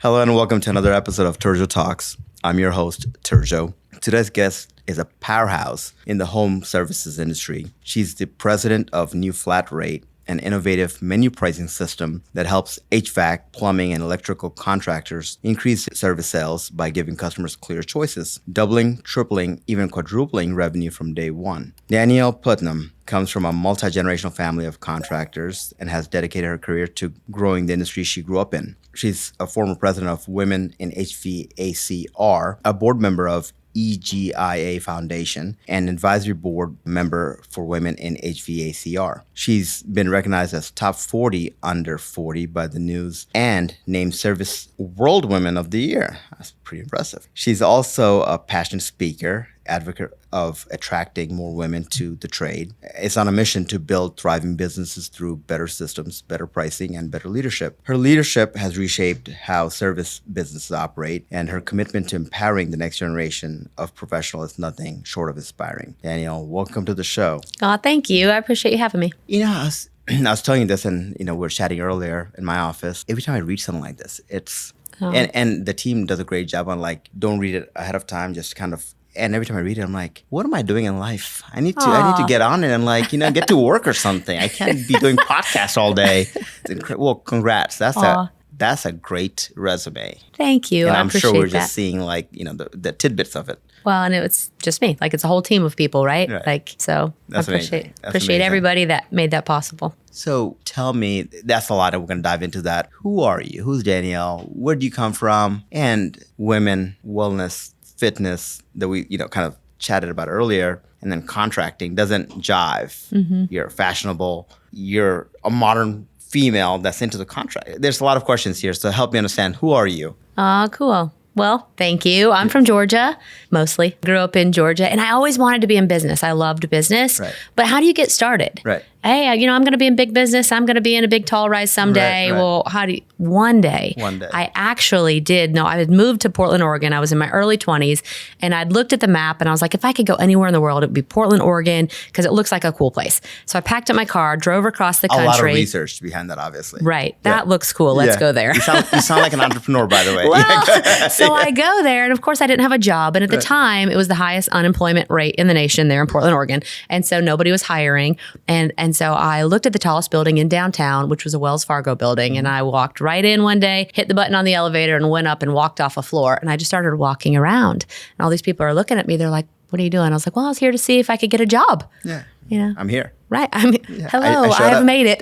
Hello and welcome to another episode of Turjo Talks. I'm your host, Turjo. Today's guest is a powerhouse in the home services industry. She's the president of New Flat Rate, an innovative menu pricing system that helps HVAC, plumbing, and electrical contractors increase service sales by giving customers clear choices, doubling, tripling, even quadrupling revenue from day one. Danielle Putnam comes from a multi-generational family of contractors and has dedicated her career to growing the industry she grew up in. She's a former president of Women in HVACR, a board member of EGIA Foundation, and advisory board member for Women in HVACR. She's been recognized as top 40 under 40 by the news and named Service World Women of the Year. That's pretty impressive. She's also a passionate speaker, advocate of attracting more women to the trade. It's on a mission to build thriving businesses through better systems, better pricing, and better leadership. Her leadership has reshaped how service businesses operate, and her commitment to empowering the next generation of professionals is nothing short of inspiring. Danielle, welcome to the show. Oh, thank you. I appreciate you having me. You know, I was telling you this, and we were chatting earlier in my office. Every time I read something like this, it's and the team does a great job on don't read it ahead of time, just kind of. And every time I read it, I'm like, what am I doing in life? I need to get on it and get to work or something. I can't be doing podcasts all day. Well, congrats. That's a great resume. Thank you. And I I'm appreciate sure we're that. just seeing the tidbits of it. Well, and it's just me. It's a whole team of people, right? So That's I amazing. That's appreciate amazing. everybody that made that possible. So tell me, that's a lot, and we're going to dive into that. Who are you? Who's Danielle? Where do you come from? And women, wellness, fitness that we kind of chatted about earlier, and then contracting doesn't jive. Mm-hmm. You're fashionable. You're a modern female that's into the contract. There's a lot of questions here, so help me understand. Who are you? Cool. Well, thank you. I'm from Georgia, mostly. Grew up in Georgia, and I always wanted to be in business. I loved business. Right. But how do you get started? Right. Hey, I'm going to be in big business. I'm going to be in a big tall rise someday. Right. Well, one day. I actually did. No, I had moved to Portland, Oregon. I was in my early 20s, and I'd looked at the map, and I was like, if I could go anywhere in the world, it would be Portland, Oregon, because it looks like a cool place. So I packed up my car, drove across the country. A lot of research behind that, obviously. Right. That looks cool. Let's go there. You sound like an entrepreneur, by the way. Well, so I go there, and of course, I didn't have a job. And at the time, it was the highest unemployment rate in the nation there in Portland, Oregon. And so nobody was hiring. And so I looked at the tallest building in downtown, which was a Wells Fargo building. And I walked right in one day, hit the button on the elevator, and went up and walked off a floor. And I just started walking around. And all these people are looking at me. They're like, what are you doing? I was like, well, I was here to see if I could get a job. Yeah. I'm here. Right. Hello, I have made it.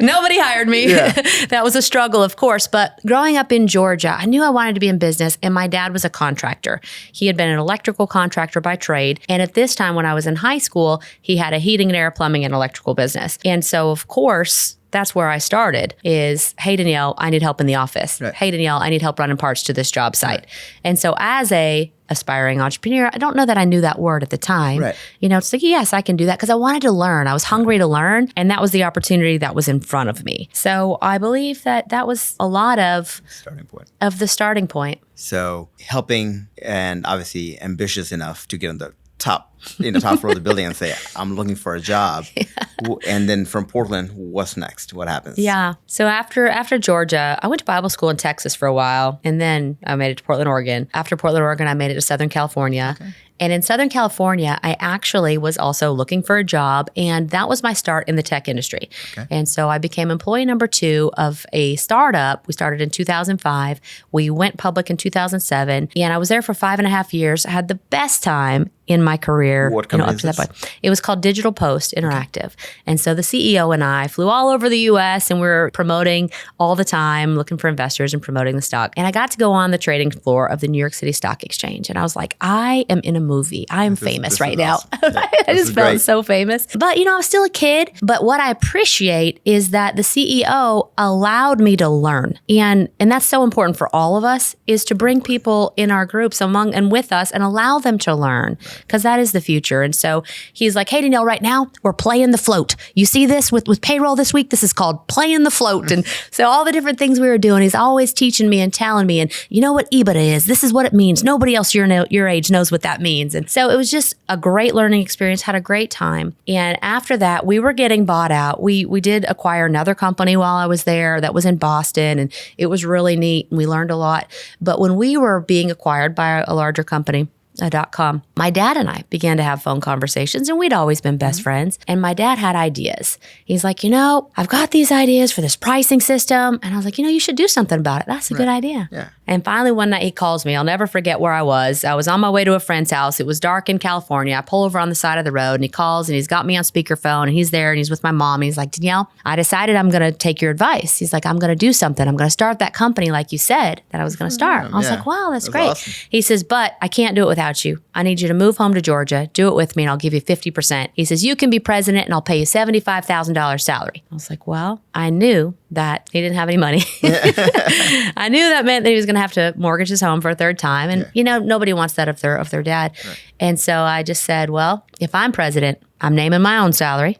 Nobody hired me. Yeah. That was a struggle, of course. But growing up in Georgia, I knew I wanted to be in business, and my dad was a contractor. He had been an electrical contractor by trade. And at this time, when I was in high school, he had a heating and air, plumbing, and electrical business. And so, of course, that's where I started is, hey, Danielle, I need help in the office. Right. Hey, Danielle, I need help running parts to this job site. Right. And so as a aspiring entrepreneur, I don't know that I knew that word at the time. Right. It's like, yes, I can do that because I wanted to learn. I was hungry to learn. And that was the opportunity that was in front of me. So I believe that was a lot of the starting point. So helping and obviously ambitious enough to get on the top floor of the building and say, I'm looking for a job. Yeah. And then from Portland, what's next? What happens? Yeah. So after Georgia, I went to Bible school in Texas for a while, and then I made it to Portland, Oregon. After Portland, Oregon, I made it to Southern California. Okay. And in Southern California, I actually was also looking for a job, and that was my start in the tech industry. Okay. And so I became employee number 2 of a startup. We started in 2005. We went public in 2007, and I was there for 5.5 years. I had the best time in my career. What company up to that point. It was called Digital Post Interactive. Okay. And so the CEO and I flew all over the US, and we were promoting all the time, looking for investors and promoting the stock. And I got to go on the trading floor of the New York City Stock Exchange. And I was like, I am in a movie. I am famous right now. Awesome. Yeah, I just felt so famous. But, I was still a kid. But what I appreciate is that the CEO allowed me to learn. And that's so important for all of us, is to bring people in our groups among and with us and allow them to learn. Right. because that is the future. And so he's like, hey, Danielle, right now we're playing the float. You see this with payroll this week? This is called playing the float. And so all the different things we were doing, he's always teaching me and telling me, and you know what EBITDA is? This is what it means. Nobody else your age knows what that means. And so it was just a great learning experience, had a great time. And after that, we were getting bought out. We did acquire another company while I was there that was in Boston, and it was really neat, and we learned a lot. But when we were being acquired by a larger company, .com, my dad and I began to have phone conversations, and we'd always been best friends. And my dad had ideas. He's like, I've got these ideas for this pricing system. And I was like, you should do something about it. That's a good idea. Yeah. And finally, one night he calls me. I'll never forget where I was. I was on my way to a friend's house. It was dark in California. I pull over on the side of the road, and he calls, and he's got me on speakerphone, and he's there, and he's with my mom. And he's like, Danielle, I decided I'm going to take your advice. He's like, I'm going to do something. I'm going to start that company like you said that I was going to start. I was like, wow, that's great. Awesome. He says, but I can't do it without you. I need you to move home to Georgia, do it with me, and I'll give you 50%. He says, you can be president, and I'll pay you $75,000 salary. I was like, well, I knew that he didn't have any money. I knew that meant that he was going to have to mortgage his home for a third time. And, nobody wants that of their dad. Right. And so I just said, well, if I'm president, I'm naming my own salary,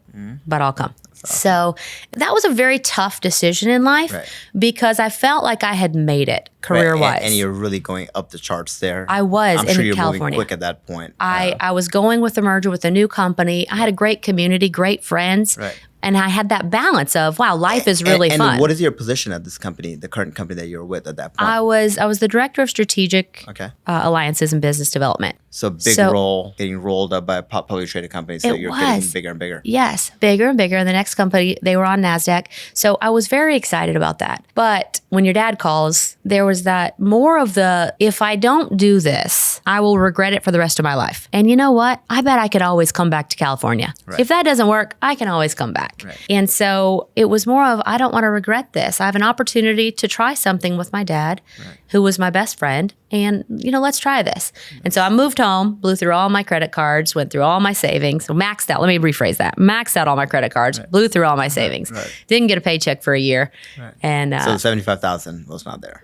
but I'll come. Awesome. So that was a very tough decision in life because I felt like I had made it career-wise. And you're really going up the charts there. I was I'm in sure you're California. moving quick at that point. I was going with the merger with a new company. I had a great community, great friends. Right. And I had that balance of, wow, life is really fun. And what is your position at this company, the current company that you're with at that point? I was the director of strategic alliances and business development. So big role, getting rolled up by a publicly traded company. So you're getting bigger and bigger. Yes, bigger and bigger. And the next company, they were on NASDAQ. So I was very excited about that. But when your dad calls, there was that more of the, if I don't do this, I will regret it for the rest of my life. And you know what? I bet I could always come back to California. Right. If that doesn't work, I can always come back. Right. And so it was more of, I don't want to regret this. I have an opportunity to try something with my dad, who was my best friend. And, let's try this. And so I moved home, blew through all my credit cards, went through all my savings. So maxed out, let me rephrase that. Maxed out all my credit cards, blew through all my savings. Didn't get a paycheck for a year. Right. And so the $75,000 was not there.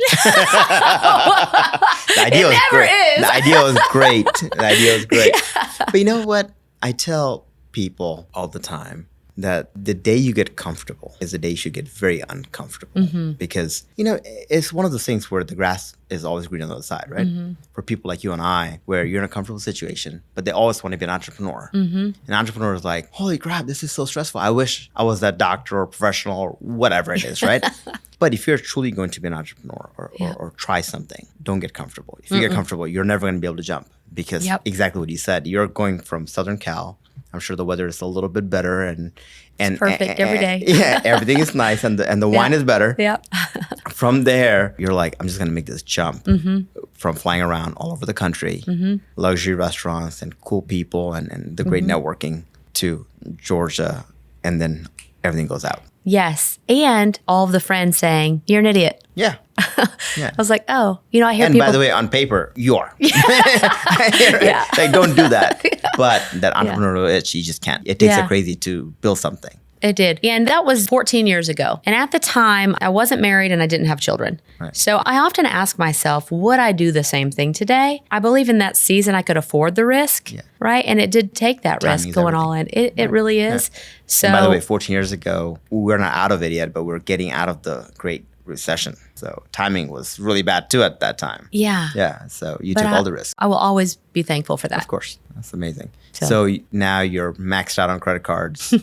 The idea was great. The idea was great. Yeah. But you know what? I tell people all the time that the day you get comfortable is the day you should get very uncomfortable. Because, it's one of those things where the grass is always green on the other side, right? For people like you and I, where you're in a comfortable situation, but they always want to be an entrepreneur. An entrepreneur is like, holy crap, this is so stressful. I wish I was that doctor or professional or whatever it is, right? But if you're truly going to be an entrepreneur or try something, don't get comfortable. If you get comfortable, you're never going to be able to jump because exactly what you said, you're going from Southern Cal. I'm sure the weather is a little bit better and it's perfect every day. Yeah, everything is nice and the wine is better. Yep. From there, you're like, I'm just going to make this jump from flying around all over the country, luxury restaurants and cool people and the great networking to Georgia, and then everything goes out. Yes. And all of the friends saying, you're an idiot. Yeah. I was like, oh, I hear and people. And by the way, on paper, you are. Like, don't do that. But that entrepreneurial itch, you just can't. It takes a crazy to build something. It did. And that was 14 years ago. And at the time, I wasn't married and I didn't have children. Right. So I often ask myself, would I do the same thing today? I believe in that season I could afford the risk, right? And it did take that risk going all in. It really is. Yeah. So, and by the way, 14 years ago, we're not out of it yet, but we're getting out of the Great Recession. So timing was really bad too at that time. Yeah. Yeah. So you took all the risks. I will always be thankful for that. Of course. That's amazing. So now you're maxed out on credit cards.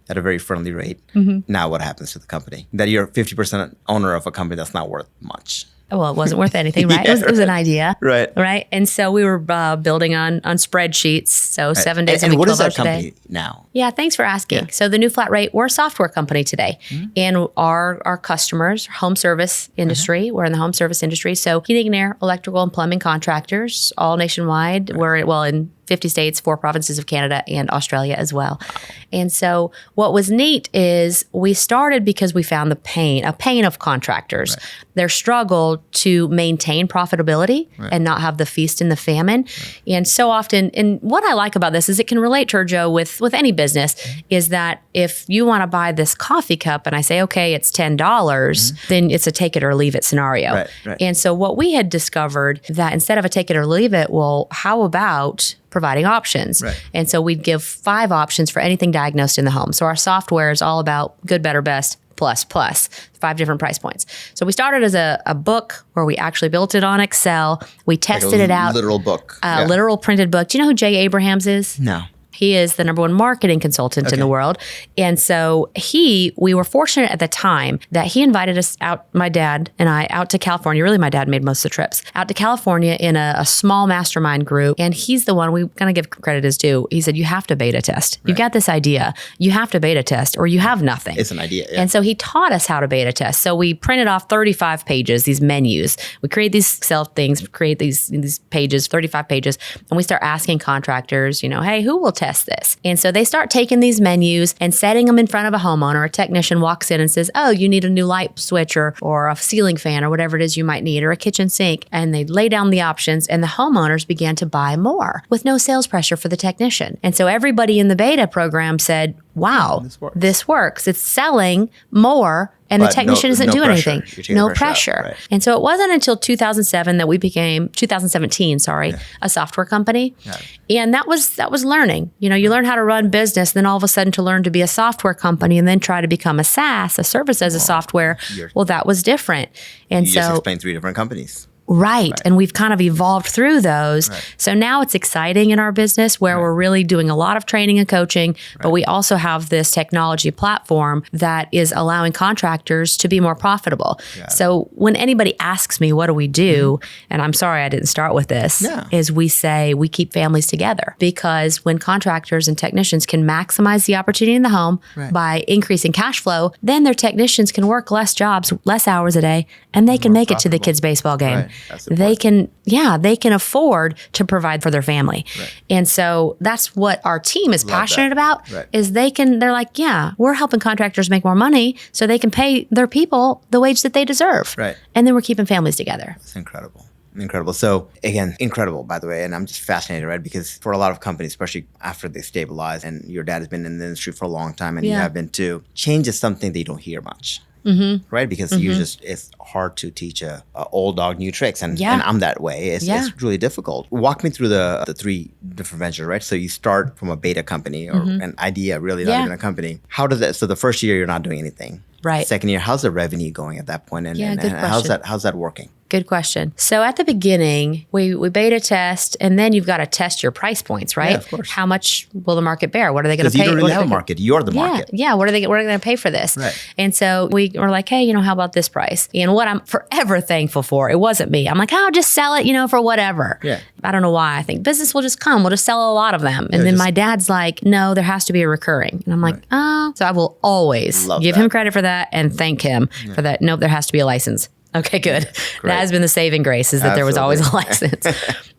At a very friendly rate. Now what happens to the company? That you're 50% owner of a company that's not worth much. Well, it wasn't worth anything, right? It was an idea. Right. Right. And so we were building on spreadsheets. So 7 days a week, and what is 12 that company now? Yeah, thanks for asking. Yeah. So the New Flat Rate, we're a software company today. And our customers, home service industry, we're in the home service industry. So heating and air, electrical and plumbing contractors, all nationwide. Right. We're, in 50 states, 4 provinces of Canada, and Australia as well. Wow. And so what was neat is we started because we found a pain of contractors, their struggle to maintain profitability and not have the feast and the famine. And so often, and what I like about this is it can relate, Turjo, with any business, is that if you want to buy this coffee cup and I say, okay, it's $10, then it's a take it or leave it scenario. Right. And so what we had discovered that instead of a take it or leave it, well, how about providing options. Right. And so we'd give 5 options for anything diagnosed in the home. So our software is all about good, better, best, plus, 5 different price points. So we started as a book where we actually built it on Excel. We tested it out. Literal book. Literal printed book. Do you know who Jay Abrahams is? No. He is the #1 marketing consultant in the world. And so we were fortunate at the time that he invited us out, my dad and I, out to California. Really, my dad made most of the trips. Out to California in a small mastermind group. And he's the one, we kind of give credit as due. He said, you have to beta test. Right. You got this idea. You have to beta test or you have nothing. It's an idea. Yeah. And so he taught us how to beta test. So we printed off 35 pages, these menus. We create these Excel things, create these pages, 35 pages. And we start asking contractors, hey, who will test this? And so they start taking these menus and setting them in front of a homeowner. A technician walks in and says, oh, you need a new light switch or a ceiling fan or whatever it is you might need, or a kitchen sink. And they lay down the options and the homeowners began to buy more with no sales pressure for the technician. And so everybody in the beta program said, wow, this works. It's selling more. And the technician isn't doing anything. No pressure. Right. And so it wasn't until 2017, a software company. Yeah. And that was learning. You learn how to run business, then all of a sudden to learn to be a software company and then try to become a SaaS, a service as a software. Well, that was different. And you just explained 3 different companies. Right. And we've kind of evolved through those. Right. So now it's exciting in our business where we're really doing a lot of training and coaching, but we also have this technology platform that is allowing contractors to be more profitable. So when anybody asks me, what do we do? And I'm sorry I didn't start with this, is we say we keep families together, because when contractors and technicians can maximize the opportunity in the home by increasing cash flow, then their technicians can work less jobs, less hours a day, and they can make it to the kids' baseball game. Right. They can afford to provide for their family. Right. And so that's what our team is passionate about, is they're like, we're helping contractors make more money so they can pay their people the wage that they deserve. Right. And then we're keeping families together. That's incredible. Incredible. So again, incredible, by the way. And I'm just fascinated, right? Because for a lot of companies, especially after they stabilize, and your dad has been in the industry for a long time and you have been too, change is something they don't hear much. Right? Because it's hard to teach a old dog new tricks. And I'm that way. It's really difficult. Walk me through the 3 different ventures, right? So you start from a beta company or an idea, really not even a company. How does that, so the first year you're not doing anything. Right. Second year, how's the revenue going at that point? And how's that working? Good question. So at the beginning, we beta test, and then you've got to test your price points, right? Yeah, of course. How much will the market bear? What are they going to pay? You don't really have a market. You're the market. Yeah. What are they going to pay for this? Right. And so we were like, hey, how about this price? And what I'm forever thankful for, it wasn't me. I'm like, just sell it, for whatever. Yeah. I don't know why. I think business will just come. We'll just sell a lot of them. And then my dad's like, no, there has to be a recurring. And I'm like, oh. So I will always give him credit for that and thank him for that. Nope, there has to be a license. Okay, good. That has been the saving grace, is that there was always a license.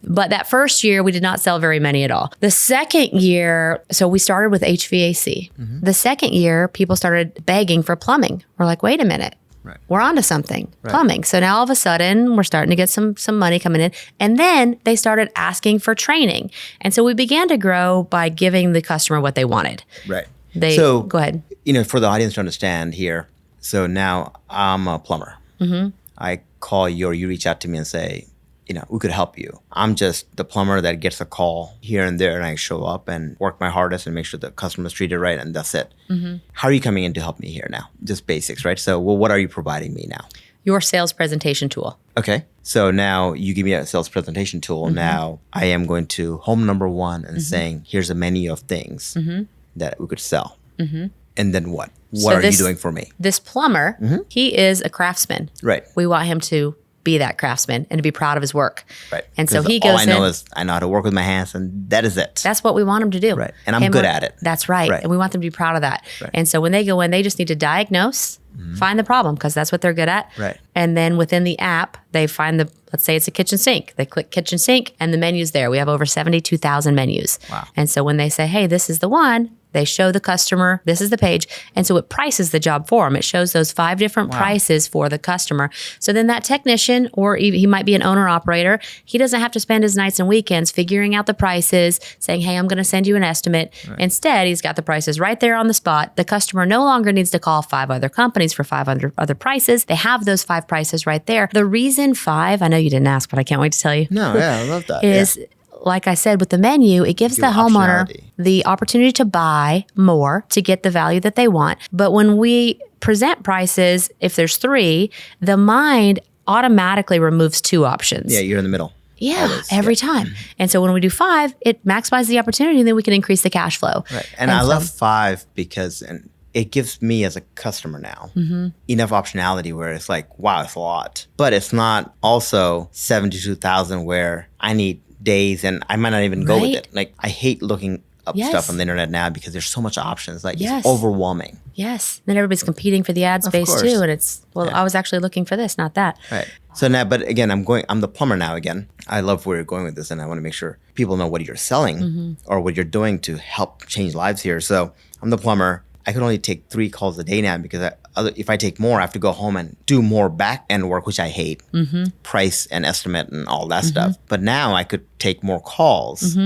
But that first year, we did not sell very many at all. The second year, so we started with HVAC. The second year, people started begging for plumbing. We're like, wait a minute. Right. We're onto something, plumbing. So now all of a sudden, we're starting to get some money coming in. And then they started asking for training. And so we began to grow by giving the customer what they wanted. Right. Go ahead. For the audience to understand here, so now I'm a plumber. I call you, or you reach out to me and say, we could help you. I'm just the plumber that gets a call here and there, and I show up and work my hardest and make sure the customer's treated right, and that's it. How are you coming in to help me here now? Just basics, right? So, what are you providing me now? Your sales presentation tool. Okay. So now you give me a sales presentation tool. Now I am going to home number 1 and saying, here's a menu of things that we could sell. And then what? What are you doing for me? This plumber, he is a craftsman. Right. We want him to be that craftsman and to be proud of his work. Right. And so he goes in. All I know is I know how to work with my hands, and that is it. That's what we want him to do. Right. And I'm good at it. That's right. And we want them to be proud of that. Right. And so when they go in, they just need to diagnose, find the problem, because that's what they're good at. Right. And then within the app, they find let's say it's a kitchen sink. They click kitchen sink and the menu's there. We have over 72,000 menus. Wow. And so when they say, hey, this is the one, they show the customer, this is the page. And so it prices the job for them. It shows those 5 different prices for the customer. So then that technician, or he might be an owner operator, he doesn't have to spend his nights and weekends figuring out the prices, saying, hey, I'm going to send you an estimate. Right. Instead, he's got the prices right there on the spot. The customer no longer needs to call 5 other companies for 5 other prices. They have those 5 prices right there. The reason 5, I know you didn't ask, but I can't wait to tell you. No, I love that. Is like I said, with the menu, it gives the homeowner the opportunity to buy more to get the value that they want. But when we present prices, if there's 3, the mind automatically removes 2 options. Yeah, you're in the middle. Yeah, always. Every time. And so when we do 5, it maximizes the opportunity, and then we can increase the cash flow. Right. And I love 5 because it gives me as a customer now enough optionality where it's like, wow, it's a lot. But it's not also 72,000 where I need days and I might not even go with it. Like, I hate looking up stuff on the internet now because there's so much options. Like, it's overwhelming. Yes. Then everybody's competing for the ad space too. And it's, I was actually looking for this, not that. Right. So now, but again, I'm the plumber now again. I love where you're going with this, and I want to make sure people know what you're selling or what you're doing to help change lives here. So I'm the plumber. I can only take 3 calls a day now because if I take more, I have to go home and do more back end work, which I hate, price and estimate and all that stuff. But now I could take more calls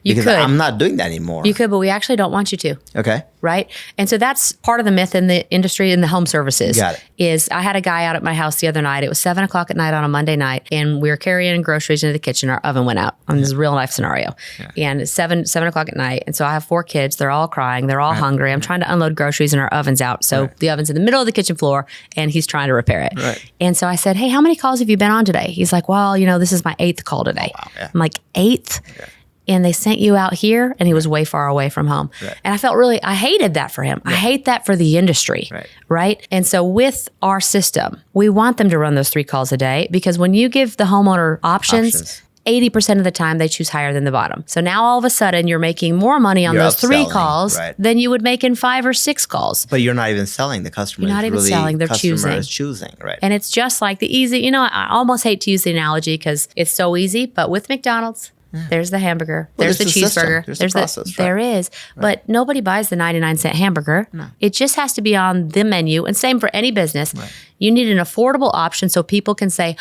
because I'm not doing that anymore. You could, but we actually don't want you to. Okay. Right? And so that's part of the myth in the industry, in the home services. Got it. Is I had a guy out at my house the other night. It was 7 o'clock at night on a Monday night, and we were carrying groceries into the kitchen. Our oven went out. This is a real life scenario. Yeah. And it's 7 o'clock at night. And so I have 4 kids. They're all crying. They're all hungry. I'm trying to unload groceries, and our oven's out. So the oven's in the middle of the kitchen floor, and he's trying to repair it. Right. And so I said, hey, how many calls have you been on today? He's like, well, this is my 8th call today. Oh, wow. Yeah. I'm like, 8th? Yeah. And they sent you out here, and he was way far away from home. Right. And I felt I hated that for him. Right. I hate that for the industry, right? And so with our system, we want them to run those 3 calls a day, because when you give the homeowner options 80% of the time they choose higher than the bottom. So now all of a sudden you're making more money on those 3 calls than you would make in 5 or 6 calls. But you're not even selling. The customer You're not even selling. They're choosing. Right. And it's just like the easy, I almost hate to use the analogy because it's so easy, but with McDonald's, there's the hamburger. There's the cheeseburger. There's the process. There is. But nobody buys the 99-cent hamburger. No. It just has to be on the menu. And same for any business. Right. You need an affordable option so people can say,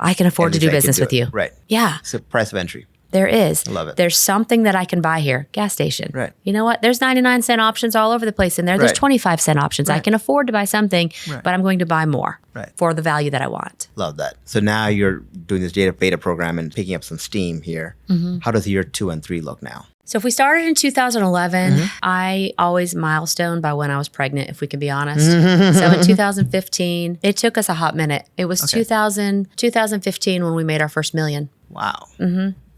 I can afford to do business with you. Right. Yeah. It's a price of entry. There is. I love it. There's something that I can buy here. Gas station. Right. You know what? There's 99-cent options all over the place in there. There's 25-cent options. I can afford to buy something, but I'm going to buy more for the value that I want. Love that. So now you're doing this data beta program and picking up some steam here. How does year 2 and 3 look now? So if we started in 2011, I always milestone by when I was pregnant, if we can be honest. So in 2015, it took us a hot minute. It was 2015 when we made our first $1 million. Wow.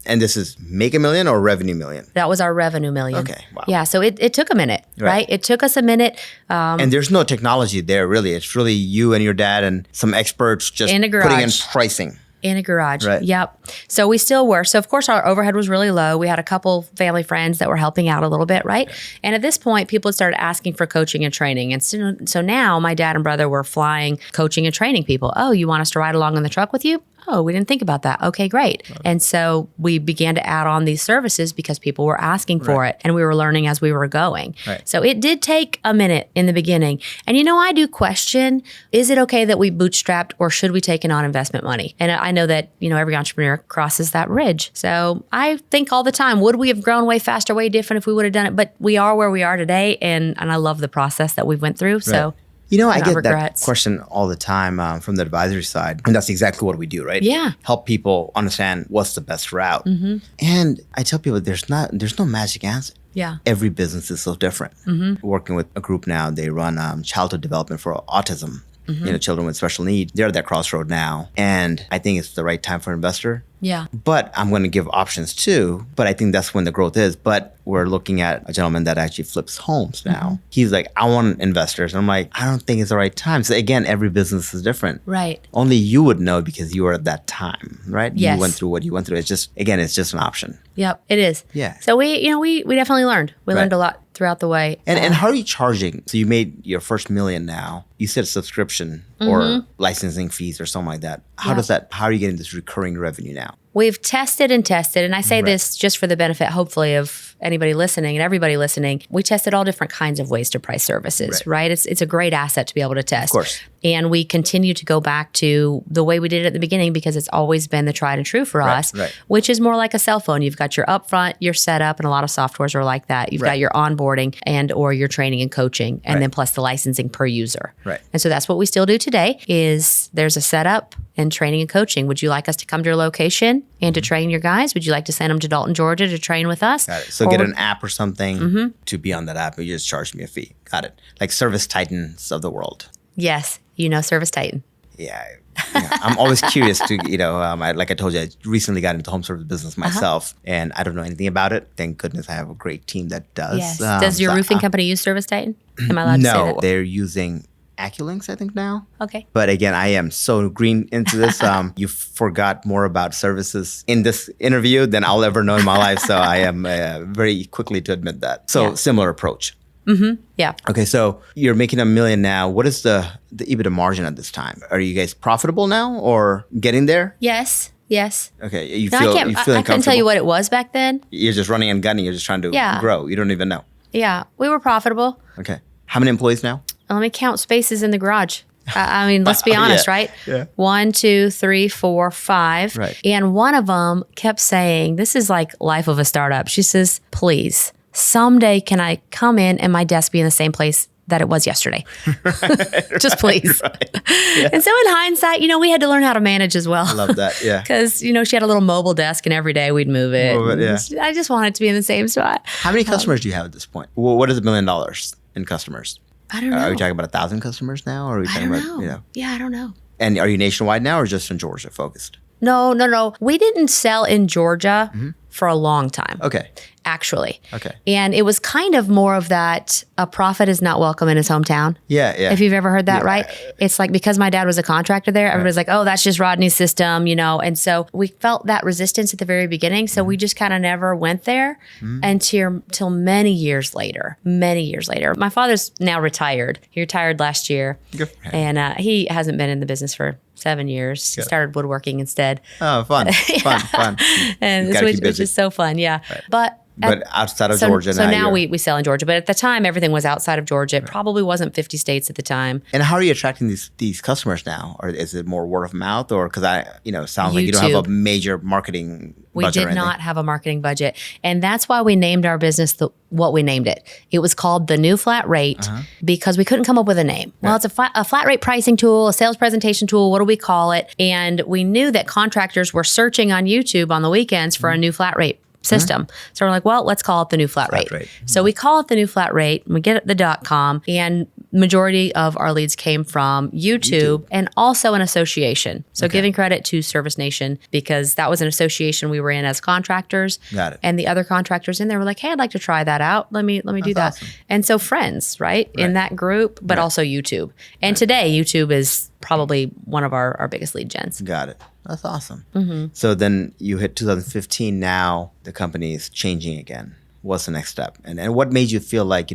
And this is make $1 million or revenue $1 million? That was our revenue $1 million. Okay, wow. Yeah, so it took a minute, right? It took us a minute. And there's no technology there, really. It's really you and your dad and some experts just in a garage. Putting in pricing. In a garage. Right. Yep. So we still were. So of course our overhead was really low. We had a couple family friends that were helping out a little bit, right? And at this point, people had started asking for coaching and training. And so now my dad and brother were flying coaching and training people. Oh, you want us to ride along in the truck with you? Oh, we didn't think about that. Okay, great. And so we began to add on these services because people were asking for it, and we were learning as we were going. So it did take a minute in the beginning. And I do question, is it okay that we bootstrapped, or should we take in on investment money? And I know that, every entrepreneur crosses that bridge. So I think all the time, would we have grown way faster, way different if we would have done it? But we are where we are today, and I love the process that we went through. So I get that question all the time from the advisory side. And that's exactly what we do, right? Yeah. Help people understand what's the best route. And I tell people there's no magic answer. Yeah. Every business is so different. Working with a group now, they run childhood development for autism. Children with special needs. They're at that crossroad now. And I think it's the right time for an investor. Yeah. But I'm going to give options too. But I think that's when the growth is. But we're looking at a gentleman that actually flips homes now. He's like, I want investors. And I'm like, I don't think it's the right time. So again, every business is different. Right. Only you would know because you were at that time, right? Yes. You went through what you went through. It's just an option. Yep, it is. Yeah. So we definitely learned. We learned a lot throughout the way. And how are you charging? So you made your first $1 million now. You said subscription or licensing fees or something like that. How are you getting this recurring revenue now? We've tested, and I say this just for the benefit, hopefully, of anybody listening and everybody listening. We tested all different kinds of ways to price services, right? It's a great asset to be able to test. Of course. And we continue to go back to the way we did it at the beginning because it's always been the tried and true for us, which is more like a cell phone. You've got your upfront, your setup, and a lot of softwares are like that. You've got your onboarding and or your training and coaching, and then plus the licensing per user. Right. And so that's what we still do today is there's a setup, and training and coaching. Would you like us to come to your location and to train your guys? Would you like to send them to Dalton, Georgia to train with us? Got it. So get an app or something to be on that app, and you just charge me a fee. Got it. Like Service Titans of the world. Yes, Service Titan. Yeah. I'm always curious to, like I told you, I recently got into the home service business myself, and I don't know anything about it. Thank goodness I have a great team that does. Yes. Does your roofing company use Service Titan? Am I allowed to say that? No, they're using AccuLinks, I think, now. Okay. But again, I am so green into this. You forgot more about services in this interview than I'll ever know in my life. So I am very quickly to admit that. So similar approach. Yeah. Okay, so you're making $1 million now. What is the EBITDA margin at this time? Are you guys profitable now or getting there? Yes. Okay, I couldn't tell you what it was back then. You're just running and gunning. You're just trying to grow. You don't even know. Yeah, we were profitable. Okay. How many employees now? Let me count spaces in the garage. I mean, let's be honest, right? Yeah. 1, 2, 3, 4, 5. Right. And one of them kept saying, this is like life of a startup. She says, please, someday can I come in and my desk be in the same place that it was yesterday? Just please. Right. Yeah. And so in hindsight, we had to learn how to manage as well. I love that, yeah. Because, she had a little mobile desk and every day we'd move it. I just wanted to be in the same spot. How many customers do you have at this point? Well, what is $1 million in customers? I don't know. Are we talking about 1,000 customers now? Or are we talking about, Yeah, I don't know. And are you nationwide now or just in Georgia focused? No. We didn't sell in Georgia for a long time. Okay. Actually. Okay. And it was kind of more of that, a prophet is not welcome in his hometown. Yeah. If you've ever heard that, right? It's like, because my dad was a contractor there, everybody's like, oh, that's just Rodney's system, And so we felt that resistance at the very beginning. So we just kind of never went there until many years later. My father's now retired. He retired last year. Good for him. And he hasn't been in the business for 7 years. He started woodworking instead. Oh, fun. Fun. And which is so fun, yeah. Right. But outside of Georgia now. So now we we sell in Georgia. But at the time, everything was outside of Georgia. It probably wasn't 50 states at the time. And how are you attracting these customers now? Or is it more word of mouth? Or because it sounds like you don't have a major marketing budget. We did not have a marketing budget. And that's why we named our business what we named it. It was called The New Flat Rate because we couldn't come up with a name. Well, it's a flat rate pricing tool, a sales presentation tool. What do we call it? And we knew that contractors were searching on YouTube on the weekends for a new flat rate system. So we're like, well, let's call it The New Flat Rate. So we call it The New Flat Rate. We get it the .com, and majority of our leads came from YouTube and also an association. So giving credit to Service Nation, because that was an association we were in as contractors. Got it. And the other contractors in there were like, hey, I'd like to try that out. Let me do that. Awesome. And so friends, right, in that group, but also YouTube. And today YouTube is probably one of our biggest lead gens. Got it. That's awesome. So then you hit 2015. Now the company is changing again. What's the next step? And what made you feel like,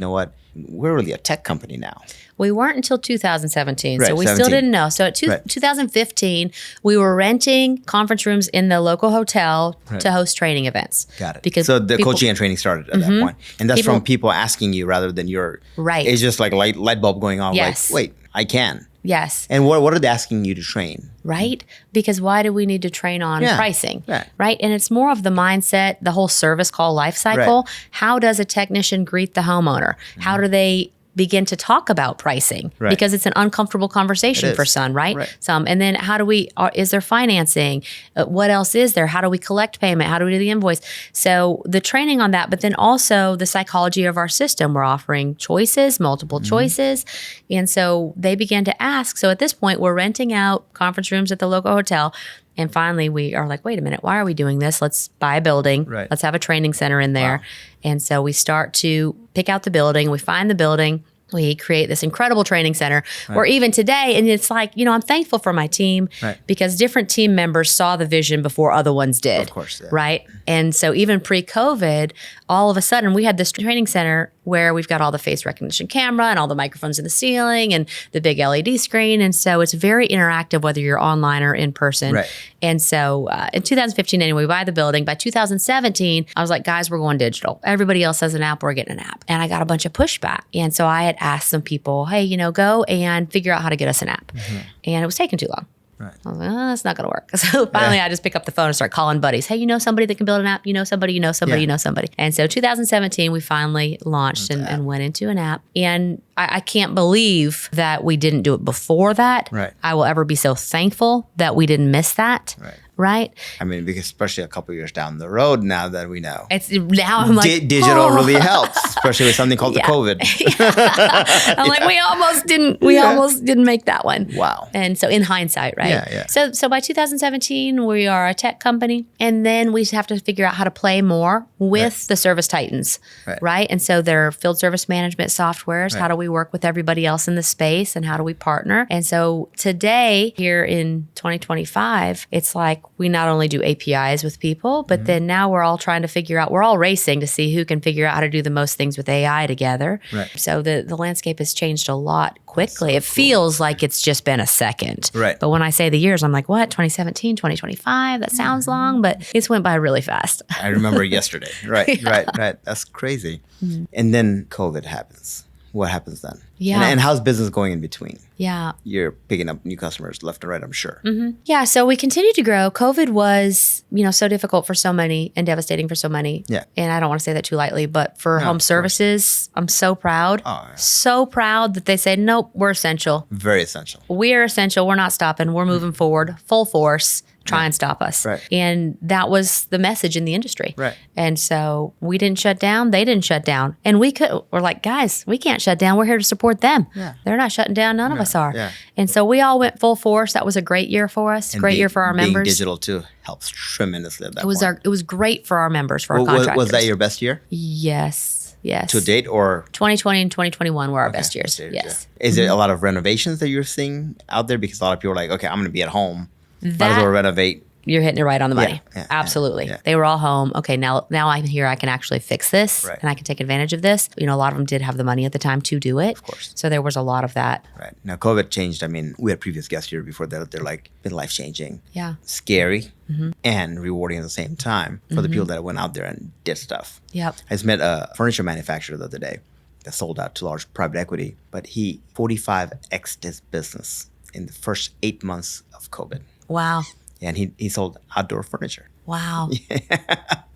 we're really a tech company now? We weren't until 2017. So we still didn't know. So at 2015, we were renting conference rooms in the local hotel to host training events. Got it. So the coaching and training started at that point. And that's from people asking you rather than your... Right. It's just like light bulb going on. Yes. Like, wait, I can. Yes. And what are they asking you to train? Right? Because why do we need to train on pricing? Right? And it's more of the mindset, the whole service call life cycle. Right. How does a technician greet the homeowner? How do they begin to talk about pricing? Right. Because it's an uncomfortable conversation for some, right? And then is there financing? What else is there? How do we collect payment? How do we do the invoice? So the training on that, but then also the psychology of our system. We're offering choices, multiple choices. And so they began to ask. So at this point, we're renting out conference rooms at the local hotel. And finally, we are like, wait a minute, why are we doing this? Let's buy a building. Right. Let's have a training center in there. Wow. And so we start to pick out the building. We find the building. We create this incredible training center where even today, and it's like, I'm thankful for my team because different team members saw the vision before other ones did. Of course. Yeah. Right. And so even pre-COVID, all of a sudden we had this training center where we've got all the face recognition camera and all the microphones in the ceiling and the big LED screen. And so it's very interactive, whether you're online or in person. Right. And so in 2015, anyway, we buy the building. By 2017, I was like, guys, we're going digital. Everybody else has an app. We're getting an app. And I got a bunch of pushback. And so I had asked some people, hey, go and figure out how to get us an app. And it was taking too long. Right. I was like, that's not going to work. So finally, I just pick up the phone and start calling buddies. Hey, somebody that can build an app? Somebody, somebody. And so 2017, we finally launched and went into an app. And I can't believe that we didn't do it before that. Right. I will ever be so thankful that we didn't miss that. Right. I mean, because especially a couple of years down the road, now that we know, it's now I'm like digital really helps, especially with something called the COVID. I'm like, we almost didn't make that one. Wow. And so in hindsight, right? Yeah. So by 2017, we are a tech company, and then we have to figure out how to play more with the service titans, right? And so they're field service management softwares. How do we work with everybody else in the space, and how do we partner? And so today, here in 2025, it's like, we not only do APIs with people, but then now we're all trying to figure out, we're all racing to see who can figure out how to do the most things with AI together. Right. So the landscape has changed a lot quickly. It feels like it's just been a second. Right. But when I say the years, I'm like, what? 2017, 2025? That sounds long, but it's went by really fast. I remember yesterday. Right. That's crazy. And then COVID happens. What happens then? Yeah. And how's business going in between? Yeah. You're picking up new customers left and right, I'm sure. Yeah. So we continued to grow. COVID was, so difficult for so many and devastating for so many. Yeah. And I don't want to say that too lightly, but for home services, I'm so proud. Oh, yeah. So proud that they said, nope, we're essential. Very essential. We're essential. We're not stopping. We're moving forward, full force. Try and stop us. Right. And that was the message in the industry. Right. And so we didn't shut down. They didn't shut down. And we're like, guys, we can't shut down. We're here to support them. Yeah. They're not shutting down. None of us are. Yeah. And so we all went full force. That was a great year for us. And Great year for our being members. Digital too helps tremendously at that It was great for our members, for our contractors. Was that your best year? Yes. To date, or 2020 and 2021 were our best years. Yes. Yeah. Is it a lot of renovations that you're seeing out there? Because a lot of people are like, okay, I'm going to be at home. Might as well renovate. You're hitting it right on the money. Yeah, Absolutely. yeah. They were all home. Okay, now I'm here. I can actually fix this, Right. and I can take advantage of this. A lot of them did have the money at the time to do it. Of course. So there was a lot of that. Right. Now, COVID changed. I mean, we had previous guests here before that. They're like, been life-changing. Yeah. Scary and rewarding at the same time for the people that went out there and did stuff. Yep. I just met a furniture manufacturer the other day that sold out to large private equity, but he 45x'd his business in the first 8 months of COVID. Wow. And he sold outdoor furniture. Wow.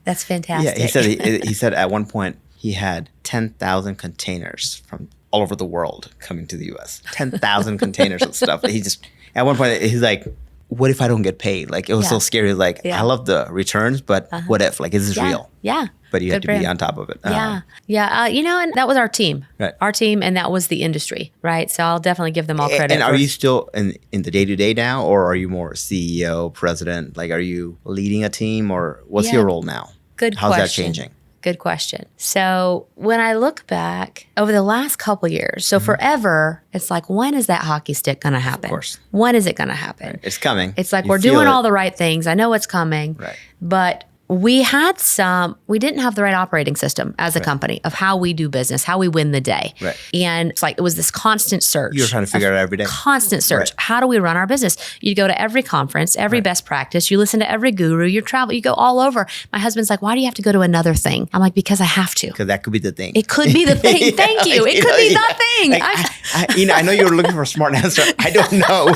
That's fantastic. Yeah, he said at one point he had 10,000 containers from all over the world coming to the U.S. 10,000 containers of stuff. He just at one point he's like, "What if I don't get paid?" Like it was so scary. Like I love the returns, but what if? Like is this real? Yeah. But you have to be on top of it. Yeah. And that was our team. Right. Our team, and that was the industry, right? So I'll definitely give them all credit. And are you still in the day-to-day now, or are you more CEO, president? Like, are you leading a team, or what's your role now? Good How's question. that changing? Good question. So when I look back over the last couple of years, so forever, it's like, when is that hockey stick going to happen? Of course. When is it going to happen? Right. It's coming. It's like You we're feel doing it. all the right things. I know it's coming. Right. But we didn't have the right operating system as a company of how we do business, how we win the day. Right. And it's like, it was this constant search. You were trying to figure it out every day. Constant search. Right. How do we run our business? You go to every conference, every best practice, you listen to every guru, you travel, you go all over. My husband's like, why do you have to go to another thing? I'm like, because I have to. Because that could be the thing. It could be the thing. Thank you. It could be the thing. Like, I know you were looking for a smart answer. I don't know.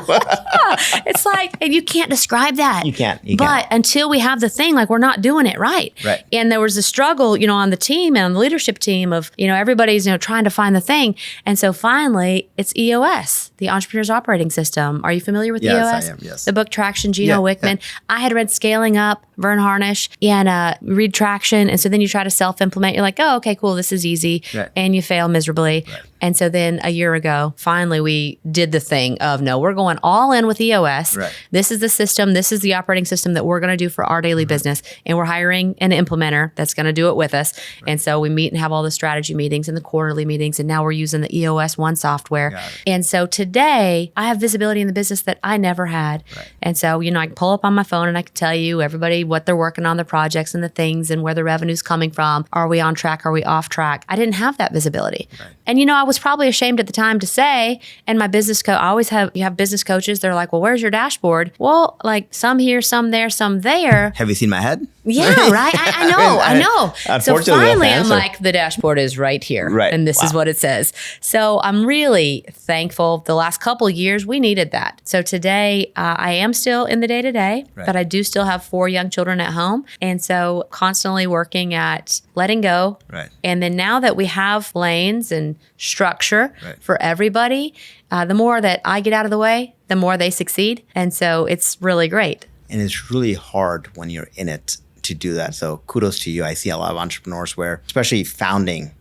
It's like, and you can't describe that. You can't. But until we have the thing, like we're not doing it right. Right. And there was a struggle, on the team and on the leadership team of, everybody's, trying to find the thing. And so finally it's EOS, the Entrepreneur's Operating System. Are you familiar with EOS? Yes, I am, yes. The book Traction, Gino Wickman. Yeah. I had read Scaling Up, Vern Harnish, and read Traction. And so then you try to self-implement. You're like, oh, okay, cool. This is easy. Right. And you fail miserably. Right. And so then a year ago, finally we did the thing of, no, we're going all in with EOS. Right. This is the system. This is the operating system that we're going to do for our daily business. And we're hiring an implementer that's going to do it with us. Right. And so we meet and have all the strategy meetings and the quarterly meetings. And now we're using the EOS One software. And so today I have visibility in the business that I never had. Right. And so, I can pull up on my phone and I can tell you everybody what they're working on, the projects and the things and where the revenue's coming from. Are we on track? Are we off track? I didn't have that visibility. Right. And, I was probably ashamed at the time to say, and my business coach, you have business coaches. They're like, well, where's your dashboard? Well, like some here, some there, some there. Have you seen my head? Yeah, right. I know. So finally, I'm like, the dashboard is right here. Right. And this is what it says. So I'm really thankful. The last couple of years, we needed that. So today, I am still in the day-to-day, but I do still have 4 young children at home. And so constantly working at letting go. Right. And then now that we have lanes and structure for everybody, the more that I get out of the way, the more they succeed. And so it's really great. And it's really hard when you're in it to do that. So kudos to you. I see a lot of entrepreneurs where, especially founding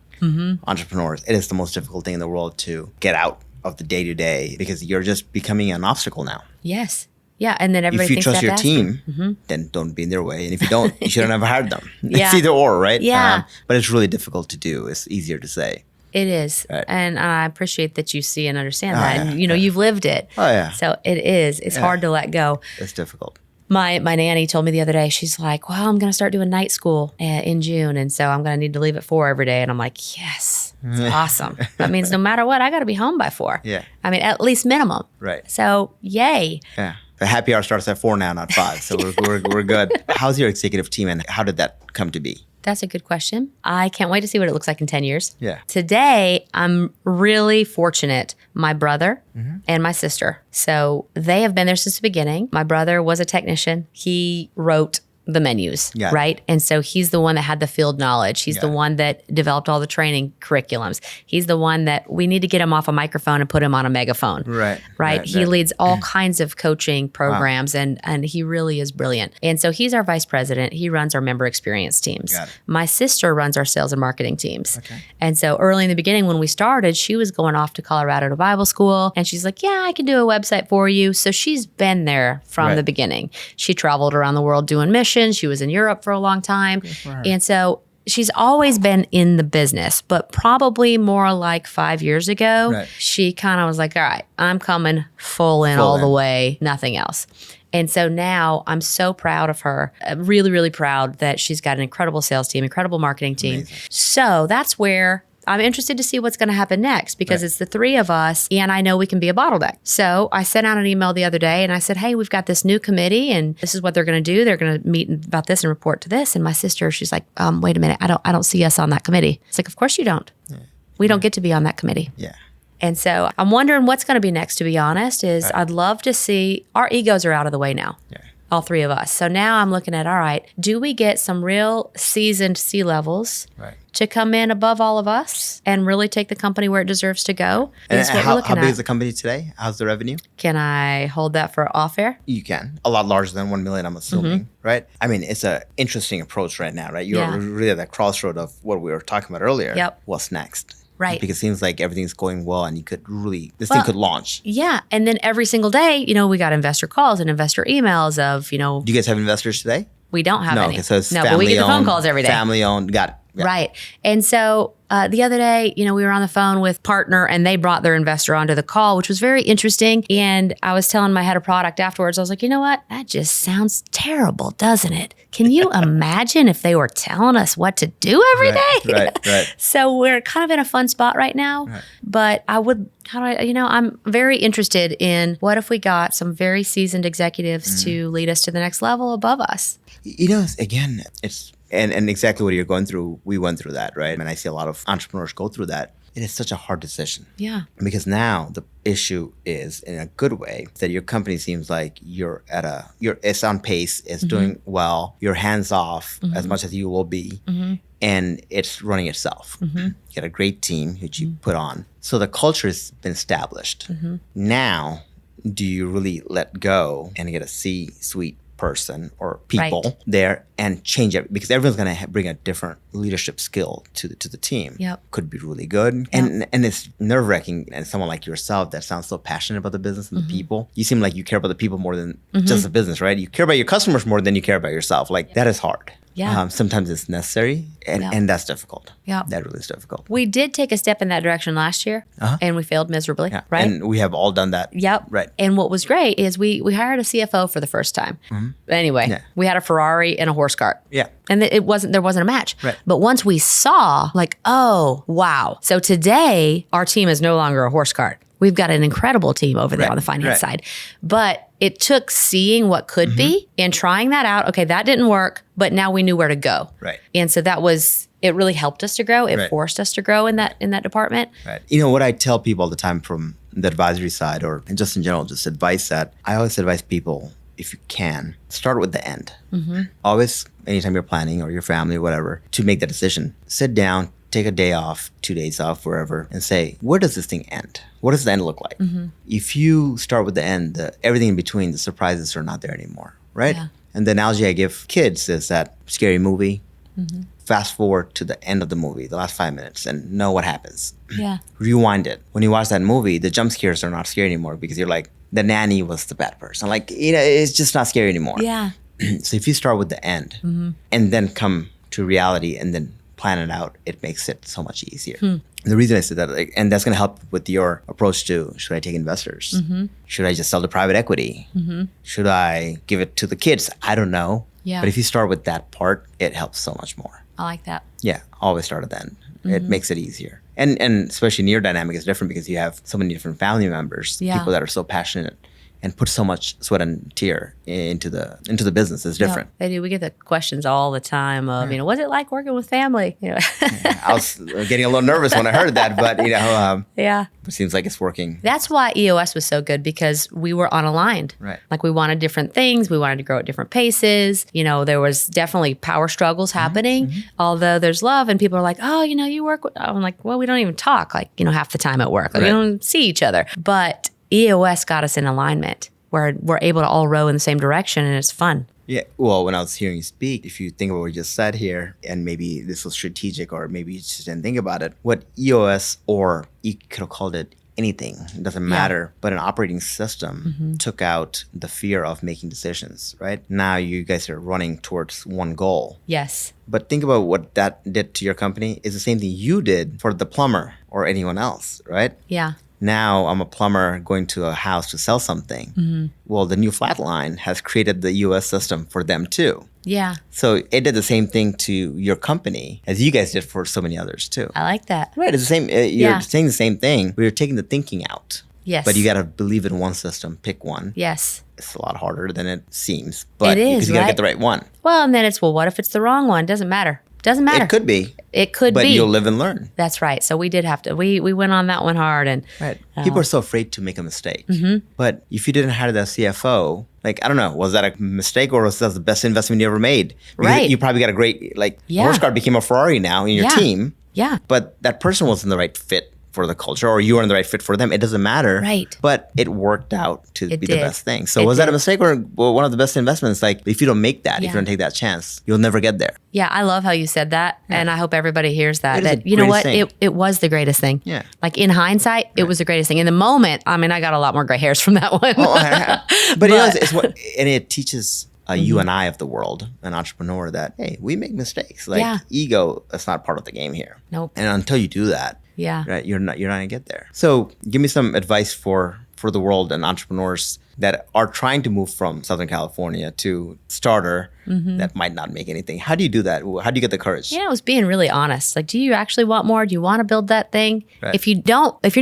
entrepreneurs, it is the most difficult thing in the world to get out of the day-to-day because you're just becoming an obstacle now. Yes. Yeah. And then everybody thinks if you trust your team, then don't be in their way. And if you don't, you shouldn't have hired them. It's either or, right? Yeah. But it's really difficult to do. It's easier to say. It is. Right. And I appreciate that you see and understand that. And, you've lived it. Oh, yeah. So it is. It's hard to let go. It's difficult. My nanny told me the other day, she's like, well, I'm going to start doing night school in June. And so I'm going to need to leave at 4 every day. And I'm like, yes, it's awesome. That means no matter what, I got to be home by 4. Yeah. I mean, at least minimum. Right. So yay. Yeah. The happy hour starts at 4 now, not 5. So we're good. How's your executive team and how did that come to be? That's a good question. I can't wait to see what it looks like in 10 years. Yeah. Today, I'm really fortunate. My brother and my sister. So they have been there since the beginning. My brother was a technician. He wrote the menus, right? And so he's the one that had the field knowledge. He's the one that developed all the training curriculums. He's the one that we need to get him off a microphone and put him on a megaphone. Right. He leads all kinds of coaching programs and he really is brilliant. And so he's our vice president. He runs our member experience teams. My sister runs our sales and marketing teams. And so early in the beginning when we started, she was going off to Colorado to Bible school and she's like, yeah, I can do a website for you. So she's been there from the beginning. She traveled around the world doing missions. She was in Europe for a long time. And so she's always been in the business, but probably more like 5 years ago, she kind of was like, all right, I'm coming full in all the way, nothing else. And so now I'm so proud of her, really, really proud that she's got an incredible sales team, incredible marketing team. Amazing. So that's where I'm interested to see what's going to happen next because it's the 3 of us and I know we can be a bottleneck. So I sent out an email the other day and I said, hey, we've got this new committee and this is what they're going to do. They're going to meet about this and report to this. And my sister, she's like, wait a minute. I don't see us on that committee. It's like, of course you don't. We don't get to be on that committee. Yeah. And so I'm wondering what's going to be next, to be honest, is I'd love to see our egos are out of the way now. All 3 of us. So now I'm looking at, all right, do we get some real seasoned C-levels to come in above all of us and really take the company where it deserves to go? And how big is the company today? How's the revenue? Can I hold that for off air? You can. A lot larger than 1 million, I'm assuming, right? I mean, it's an interesting approach right now, right? You're really at that crossroad of what we were talking about earlier. What's next? Right. Because it seems like everything's going well and you could really, this thing could launch. Yeah. And then every single day, we got investor calls and investor emails of, Do you guys have investors today? We don't have any. So it's but we get the phone calls every day. Family owned. Got it. Yeah. Right. And so the other day, we were on the phone with partner and they brought their investor onto the call, which was very interesting. And I was telling my head of product afterwards, I was like, you know what? That just sounds terrible, doesn't it? Can you imagine if they were telling us what to do every day? Right. So we're kind of in a fun spot right now. But I'm very interested in what if we got some very seasoned executives to lead us to the next level above us? Again, it's and exactly what you're going through, we went through that, right? And I see a lot of entrepreneurs go through that. It is such a hard decision. Yeah. Because now the issue is, in a good way, that your company seems like it's on pace, it's doing well, you're hands off as much as you will be, and it's running itself. You got a great team which you put on. So the culture has been established. Now, do you really let go and get a C-suite person or people there and change it? Because everyone's going to bring a different leadership skill to the team. Could be really good. And it's nerve-wracking. And someone like yourself that sounds so passionate about the business and the people, you seem like you care about the people more than just the business, right? You care about your customers more than you care about yourself. Like that is hard. Sometimes it's necessary and that's difficult. That really is difficult. We did take a step in that direction last year and we failed miserably, right? And we have all done that. Right. And what was great is we hired a CFO for the first time. Anyway, we had a Ferrari and a horse cart. And there wasn't a match. But once we saw like, oh, wow. So today our team is no longer a horse cart. We've got an incredible team over there on the finance side. But it took seeing what could be and trying that out. Okay, that didn't work, but now we knew where to go. Right. And so it really helped us to grow. It forced us to grow in that department. Right. You know, what I tell people all the time from the advisory side, or just in general, just advice that I always advise people, if you can, start with the end. Always, anytime you're planning or your family or whatever, to make that decision, sit down, take a day off, 2 days off, wherever, and say, where does this thing end? What does the end look like? If you start with the end, everything in between, the surprises are not there anymore, right? Yeah. And the analogy I give kids is that scary movie, fast forward to the end of the movie, the last 5 minutes, and know what happens. Yeah. Rewind it. When you watch that movie, the jump scares are not scary anymore because you're like, the nanny was the bad person. Like, it's just not scary anymore. Yeah. So if you start with the end and then come to reality and then plan it out, it makes it so much easier. The reason I said that, and that's going to help with your approach to, should I take investors? Should I just sell to private equity? Should I give it to the kids? I don't know. Yeah. But if you start with that part, it helps so much more. I like that. Yeah, always start at the end. It makes it easier. And especially in your dynamic is different because you have so many different family members, people that are so passionate and put so much sweat and tear into the business. It's different. Yeah, they do. We get the questions all the time of, what's it like working with family? I was getting a little nervous when I heard that, but it seems like it's working. That's why EOS was so good, because we were unaligned. Right. Like, we wanted different things. We wanted to grow at different paces. There was definitely power struggles happening, although there's love, and people are like, oh, you work with, I'm like, well, we don't even talk half the time at work. Like, we don't see each other. But EOS got us in alignment where we're able to all row in the same direction, and it's fun. Yeah. Well, when I was hearing you speak, if you think about what you just said here, and maybe this was strategic or maybe you just didn't think about it, what EOS, or you could have called it anything, it doesn't matter, but an operating system took out the fear of making decisions, right? Now you guys are running towards one goal. Yes. But think about what that did to your company is the same thing you did for the plumber or anyone else, right? Yeah. Now I'm a plumber going to a house to sell something. Well, the new Flatline has created the US system for them too. Yeah. So it did the same thing to your company as you guys did for so many others too. I like that. Right. It's the same. You're saying the same thing. We're taking the thinking out. Yes. But you got to believe in one system. Pick one. Yes. It's a lot harder than it seems. But it is, because you got to get the right one. Well, and then it's, what if it's the wrong one? Doesn't matter. Doesn't matter. It could be. It could be. But you'll live and learn. That's right. So we did have to, we went on that one hard. And right. People are so afraid to make a mistake. But if you didn't hire that CFO, I don't know, was that a mistake or was that the best investment you ever made? Because you probably got a great, Horse Guard became a Ferrari now in your team. Yeah. But that person wasn't the right fit for the culture, or you weren't the right fit for them. It doesn't matter. Right. But it worked out to be the best thing. So was that a mistake or one of the best investments? If you don't make that, if you don't take that chance, you'll never get there. Yeah, I love how you said that. Yeah. And I hope everybody hears that. You know what? It was the greatest thing. Yeah. In hindsight, it was the greatest thing. In the moment, I got a lot more gray hairs from that one. But it teaches you and I of the world, an entrepreneur, that, hey, we make mistakes. Ego, that's not part of the game here. Nope. And until you do that, right, you're not gonna get there. So give me some advice for the world and entrepreneurs that are trying to move from Southern California to starter that might not make anything. How do you do that? How do you get the courage? It was being really honest. Do you actually want more? Do you want to build that thing? Right. If you're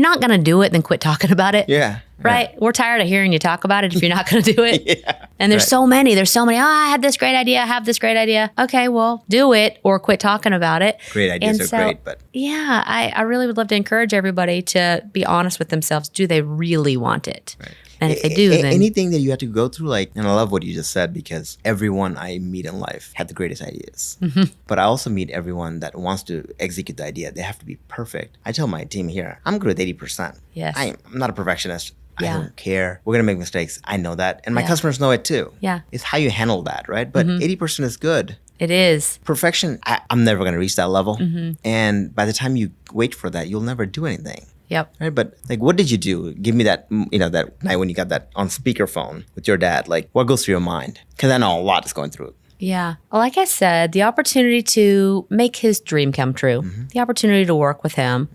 not going to do it, then quit talking about it. Yeah. Right? Yeah. We're tired of hearing you talk about it if you're not going to do it. And there's so many. There's so many. Oh, I had this great idea. I have this great idea. Okay, well, do it or quit talking about it. Great ideas are great, but... Yeah, I really would love to encourage everybody to be honest with themselves. Do they really want it? Right. And if they do, then... Anything that you have to go through, and I love what you just said, because everyone I meet in life had the greatest ideas. But I also meet everyone that wants to execute the idea. They have to be perfect. I tell my team here, I'm good with 80%. Yes. I'm not a perfectionist. I don't care. We're going to make mistakes. I know that. And my customers know it too. Yeah. It's how you handle that, right? But 80% is good. It is. Perfection, I'm never going to reach that level. And by the time you wait for that, you'll never do anything. Yep. Right. But what did you do? Give me that, that night when you got that on speakerphone with your dad. What goes through your mind? Because I know a lot is going through it. Yeah. Well, like I said, the opportunity to make his dream come true, the opportunity to work with him,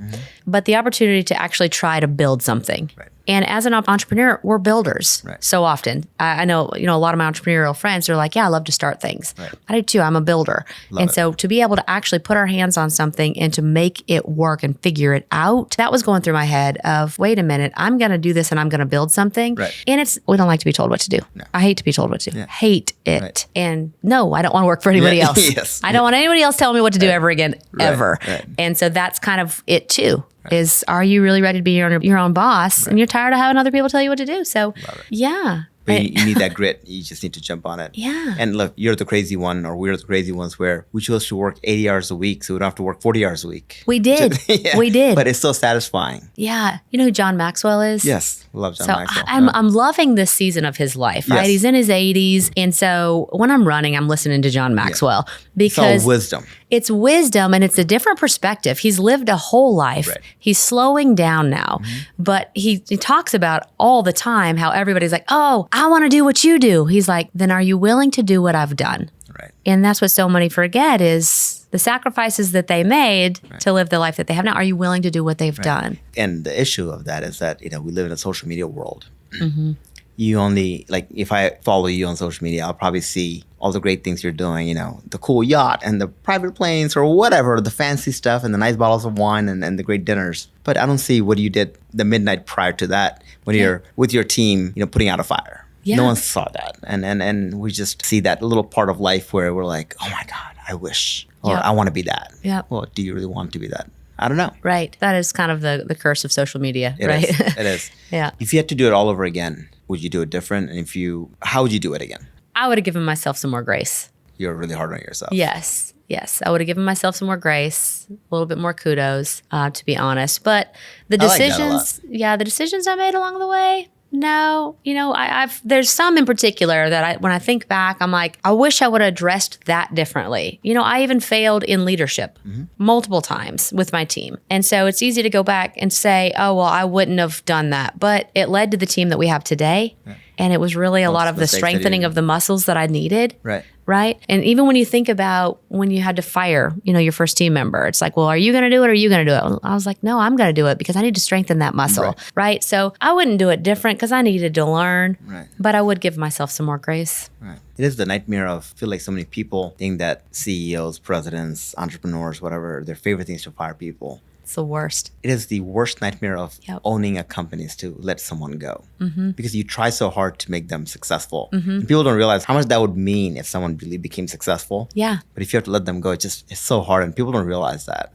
but the opportunity to actually try to build something. Right. And as an entrepreneur, we're builders so often. I know, a lot of my entrepreneurial friends are like, yeah, I love to start things. I do too. I'm a builder. So to be able to actually put our hands on something and to make it work and figure it out, that was going through my head of, wait a minute, I'm going to do this and I'm going to build something. And we don't like to be told what to do. No. I hate to be told what to do. Hate it. And no, I don't want to work for anybody else. I don't want anybody else telling me what to do ever again, ever. And so that's kind of it too. Is, are you really ready to be your own boss? And you're tired of having other people tell you what to do. So, yeah. But you need that grit. You just need to jump on it. Yeah. And look, you're the crazy one, or we're the crazy ones where we chose to work 80 hours a week so we don't have to work 40 hours a week. We did. We did. But it's so satisfying. Yeah. You know who John Maxwell is? Yes. Love John Maxwell. I'm loving this season of his life, right? He's in his 80s. And so when I'm running, I'm listening to John Maxwell because it's all wisdom. It's wisdom and it's a different perspective. He's lived a whole life. He's slowing down now, but he talks about all the time how everybody's like, oh, I want to do what you do. He's like, then are you willing to do what I've done? And that's what so many forget is the sacrifices that they made to live the life that they have now. Are you willing to do what they've done? And the issue of that is that, we live in a social media world. You only, like, if I follow you on social media, I'll probably see all the great things you're doing, the cool yacht and the private planes or whatever, the fancy stuff and the nice bottles of wine and the great dinners. But I don't see what you did the midnight prior to that when you're with your team, putting out a fire. No one saw that. And we just see that little part of life where we're like, oh my God, I wish, or I want to be that. Well, do you really want to be that? I don't know. Right. That is kind of the curse of social media, right? It is. Yeah. If you had to do it all over again, would you do it different? And how would you do it again? I would have given myself some more grace. You're really hard on yourself. Yes. I would have given myself some more grace, a little bit more kudos, to be honest. But the decisions, the decisions I made along the way, no, there's some in particular that when I think back, I'm like, I wish I would have addressed that differently. I even failed in leadership multiple times with my team. And so it's easy to go back and say, oh, well, I wouldn't have done that. But it led to the team that we have today. And it was really a lot of the strengthening of the muscles that I needed. Right. And even when you think about when you had to fire, your first team member, it's like, well, are you going to do it or are you going to do it? I was like, no, I'm going to do it because I need to strengthen that muscle. Right. So I wouldn't do it different because I needed to learn. But I would give myself some more grace. It is the nightmare of, I feel like so many people think that CEOs, presidents, entrepreneurs, whatever, their favorite thing is to fire people. It's the worst. It is the worst nightmare of owning a company is to let someone go. Because you try so hard to make them successful. And people don't realize how much that would mean if someone really became successful. But if you have to let them go, it's so hard and people don't realize that.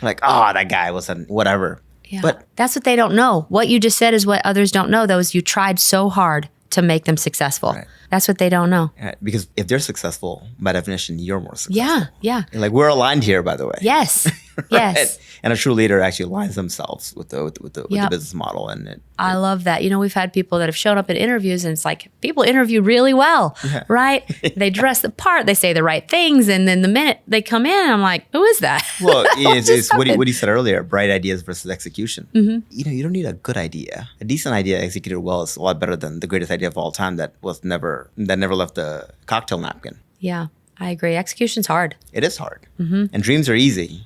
Like, oh, that guy was whatever. But that's what they don't know. What you just said is what others don't know, though, is you tried so hard to make them successful. That's what they don't know. Because if they're successful, by definition, you're more successful. And like, we're aligned here, by the way. Yes. Yes. And a true leader actually aligns themselves with the business model. And I love that. We've had people that have shown up in interviews and it's like, people interview really well, right? They dress the part, they say the right things. And then the minute they come in, I'm like, who is that? Well, it's what you said earlier, bright ideas versus execution. You don't need a good idea. A decent idea executed well is a lot better than the greatest idea of all time that never left the cocktail napkin. Yeah. I agree. Execution's hard. It is hard. And dreams are easy.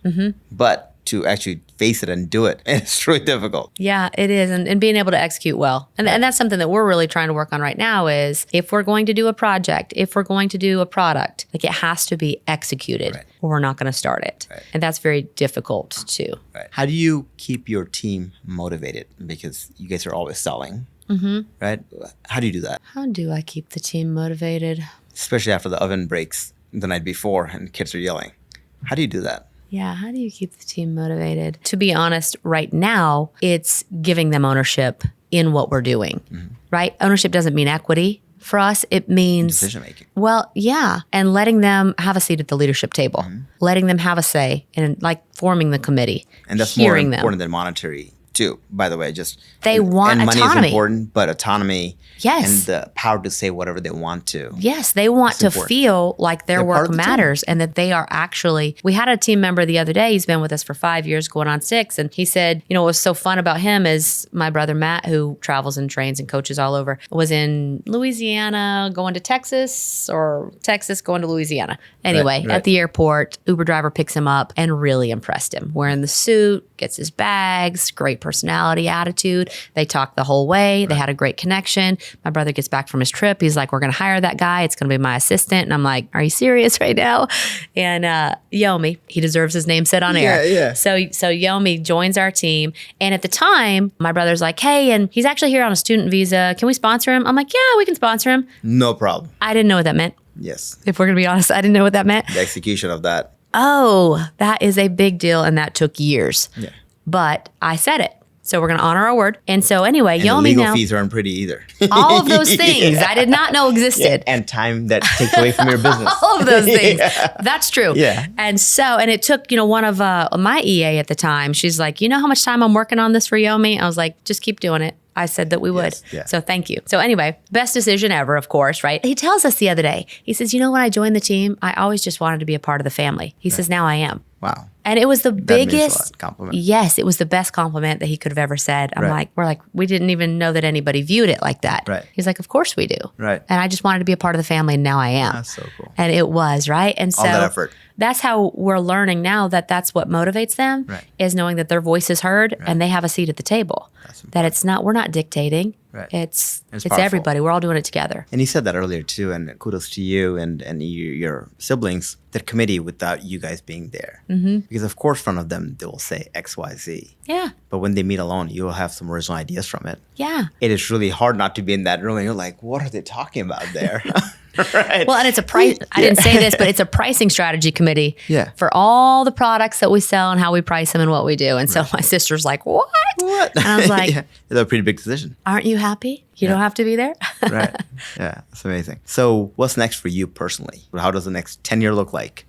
But to actually face it and do it, it's really difficult. Yeah, it is. And being able to execute well. And that's something that we're really trying to work on right now is if we're going to do a project, if we're going to do a product, like it has to be executed or we're not going to start it. And that's very difficult too. How do you keep your team motivated? Because you guys are always selling. Right? How do you do that? How do I keep the team motivated? Especially after the oven breaks the night before and kids are yelling. How do you do that? Yeah, how do you keep the team motivated? To be honest, right now, it's giving them ownership in what we're doing, right? Ownership doesn't mean equity. For us, it means decision making. Well, yeah, and letting them have a seat at the leadership table, letting them have a say in like forming the committee. And that's more important than monetary too, by the way. They want and autonomy. Money is important, but autonomy and the power to say whatever they want to. Yes, they want to feel like their work matters and that they are actually. We had a team member the other day, he's been with us for 5 years, going on 6, and he said, what was so fun about him is my brother Matt, who travels and trains and coaches all over, was in Louisiana going to Texas or Texas going to Louisiana. Anyway, at the airport, Uber driver picks him up and really impressed him. Wearing the suit, gets his bags, great personality, attitude. They talked the whole way. They had a great connection. My brother gets back from his trip. He's like, we're going to hire that guy. It's going to be my assistant. And I'm like, are you serious right now? And Yomi, he deserves his name said on air. Yeah. So Yomi joins our team. And at the time, my brother's like, hey, and he's actually here on a student visa. Can we sponsor him? I'm like, yeah, we can sponsor him. No problem. I didn't know what that meant. Yes. If we're going to be honest, I didn't know what that meant. The execution of that. Oh, that is a big deal. And that took years. Yeah. But I said it. So we're going to honor our word. And so anyway, and Yomi the legal now, fees aren't pretty either. all of those things I did not know existed. And time that takes away from your business. All of those things. That's true. Yeah. And it took, one of my EA at the time, she's like, you know how much time I'm working on this for Yomi? I was like, just keep doing it. I said that we would. Yeah. So thank you. So anyway, best decision ever, of course, right? He tells us the other day, he says, when I joined the team, I always just wanted to be a part of the family. He says, now I am. Wow. And it was the biggest compliment. Yes, it was the best compliment that he could have ever said. We're like, we didn't even know that anybody viewed it like that. Right. He's like, of course we do. Right. And I just wanted to be a part of the family, and now I am. That's so cool. And it was, right? And so all that effort. That's how we're learning now that that's what motivates them, is knowing that their voice is heard and they have a seat at the table. That we're not dictating. Right. It's powerful. everybody. We're all doing it together. And you said that earlier too, and kudos to you and your siblings, that committee without you guys being there. Mm-hmm. Because of course, in front of them, they will say X, Y, Z. Yeah. But when they meet alone, you'll have some original ideas from it. Yeah. It is really hard not to be in that room and you're like, what are they talking about there? Right. Well, and it's a price. I didn't say this, but it's a pricing strategy committee for all the products that we sell and how we price them and what we do. And so my sister's like, what? And I was like, It's a pretty big decision. Aren't you happy? You don't have to be there? Right. Yeah. It's amazing. So what's next for you personally? How does the next 10-year look like?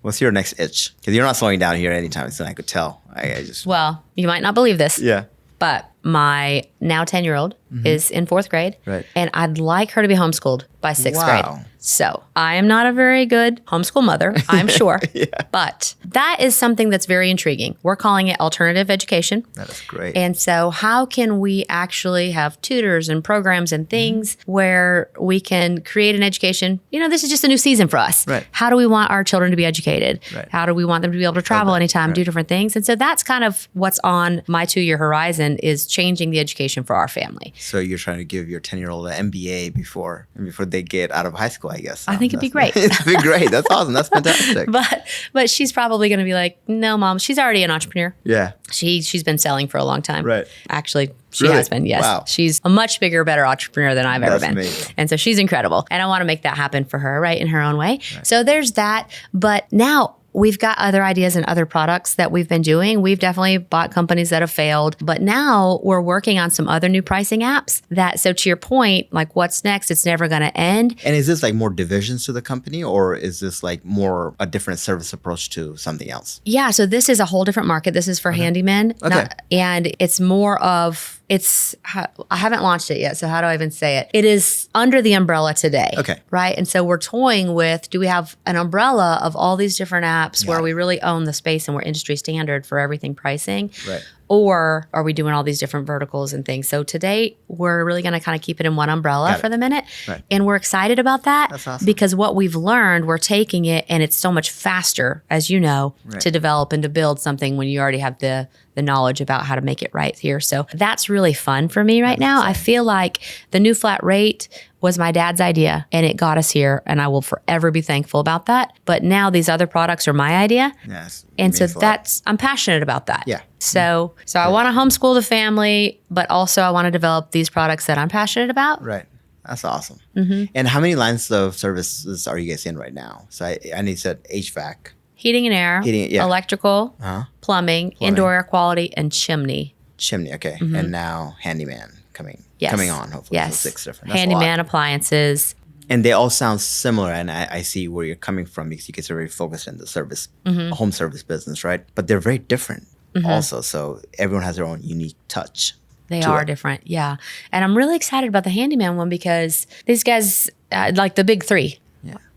What's your next itch? Because you're not slowing down here anytime soon. I could tell. Well, you might not believe this. Yeah. But my now 10-year-old is in 4th grade. Right. And I'd like her to be homeschooled by 6th grade. So I am not a very good homeschool mother, I'm sure. But that is something that's very intriguing. We're calling it alternative education. That is great. And so how can we actually have tutors and programs and things where we can create an education? This is just a new season for us. Right. How do we want our children to be educated? Right. How do we want them to be able to travel anytime, do different things? And so that's kind of what's on my 2-year horizon, is changing the education for our family. So you're trying to give your 10-year-old an MBA before they get out of high school, I guess. I think it'd be great. It'd be great. That's awesome. That's fantastic. But she's probably going to be like, no, Mom. She's already an entrepreneur. Yeah. She's been selling for a long time. Right. Actually, she has been, yes. Wow. She's a much bigger, better entrepreneur than I've ever been. Amazing. And so she's incredible. And I want to make that happen for her, right, in her own way. Right. So there's that. But now we've got other ideas and other products that we've been doing. We've definitely bought companies that have failed, but now we're working on some other new pricing apps so to your point, like what's next? It's never going to end. And is this like more divisions to the company, or is this like more a different service approach to something else? Yeah. So this is a whole different market. This is for handymen. Okay. And it's more of, I haven't launched it yet, so how do I even say it? It is under the umbrella today. Okay. Right? And so we're toying with, do we have an umbrella of all these different apps where we really own the space and we're industry standard for everything pricing? Right. Or are we doing all these different verticals and things? So today, we're really going to kind of keep it in one umbrella for the minute. Right. And we're excited about that. That's awesome. Because what we've learned, we're taking it, and it's so much faster, as you know, to develop and to build something when you already have the knowledge about how to make it right here. So that's really fun for me right now. I feel like the new flat rate was my dad's idea, and it got us here, and I will forever be thankful about that. But now these other products are my idea. Yes. And so I'm passionate about that. Yeah. So I want to homeschool the family, but also I want to develop these products that I'm passionate about. Right. That's awesome. Mm-hmm. And how many lines of services are you guys in right now? So I know you said HVAC. Heating and air, electrical, plumbing, indoor air quality, and chimney. Chimney, okay. Mm-hmm. And now handyman coming on, hopefully. Yes. So 6 different. That's handyman, appliances. And they all sound similar, and I see where you're coming from, because you guys are very focused in the service, home service business, right? But they're very different also, so everyone has their own unique touch. They are different, And I'm really excited about the handyman one, because these guys, like the big 3,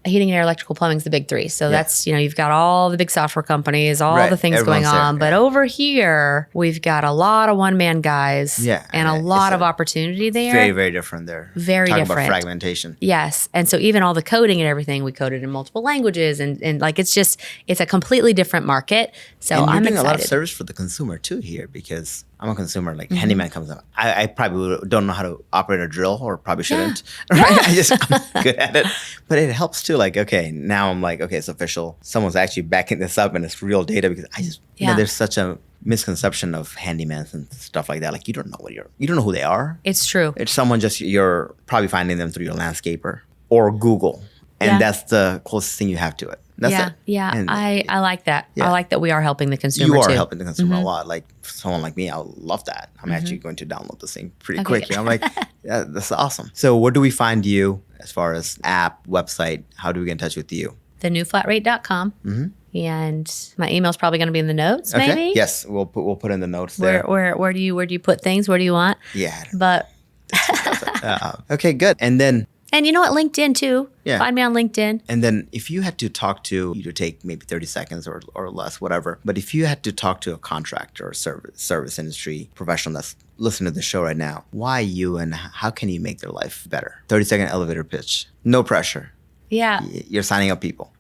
heating and air, electrical, plumbing is the big three. So that's, you've got all the big software companies, all the things going on. But over here, we've got a lot of one-man guys and a lot of opportunity there. Very, very different there. Very different. Talk about fragmentation. Yes. And so even all the coding and everything, we coded in multiple languages. And like, it's a completely different market. So and I'm doing excited. A lot of service for the consumer too here, because I'm a consumer. Like handyman comes up, I probably don't know how to operate a drill, or probably shouldn't. Right? I'm good at it, but it helps too. Like, okay, now I'm like, okay, it's official. Someone's actually backing this up, and it's real data, because I just there's such a misconception of handymans and stuff like that. Like, you don't know who they are. It's true. It's someone you're probably finding them through your landscaper or Google, and that's the closest thing you have to it. That's it. Yeah. And I like that. I like that we are helping the consumer You are too. helping the consumer a lot. Like, someone like me, I love that. I'm actually going to download this thing pretty quickly. I'm like, yeah, that's awesome. So where do we find you as far as app, website? How do we get in touch with you? thenewflatrate.com. And my email's probably going to be in the notes, maybe? Yes, we'll put in the notes there. Where do you put things? Where do you want? Yeah. But okay, good. And you know what? LinkedIn too. Yeah. Find me on LinkedIn. And then if you had to talk to, you to take maybe 30 seconds or less, whatever. But if you had to talk to a contractor or service industry professional that's listening to the show right now, why you and how can you make their life better? 30-second elevator pitch. No pressure. Yeah. You're signing up people.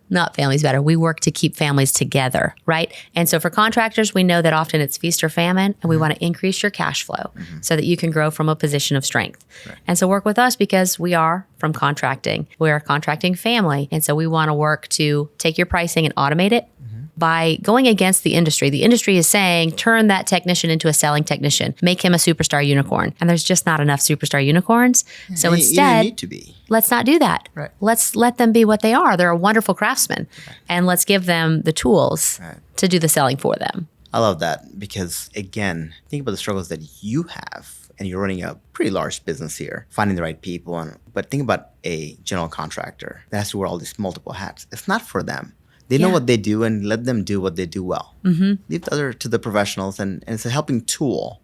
Not families better. We work to keep families together, right? And so for contractors, we know that often it's feast or famine, and we want to increase your cash flow so that you can grow from a position of strength. Right. And so work with us because we are from contracting. We're a contracting family. And so we want to work to take your pricing and automate it by going against the industry. The industry is saying, turn that technician into a selling technician, make him a superstar unicorn. And there's just not enough superstar unicorns. So instead, you need to be. Let's not do that. Right. Let's let them be what they are. They're a wonderful craftsman. Right. And let's give them the tools to do the selling for them. I love that because, again, think about the struggles that you have, and you're running a pretty large business here, finding the right people. But think about a general contractor that has to wear all these multiple hats. It's not for them. They know what they do, and let them do what they do well. Leave the other to the professionals, and it's a helping tool.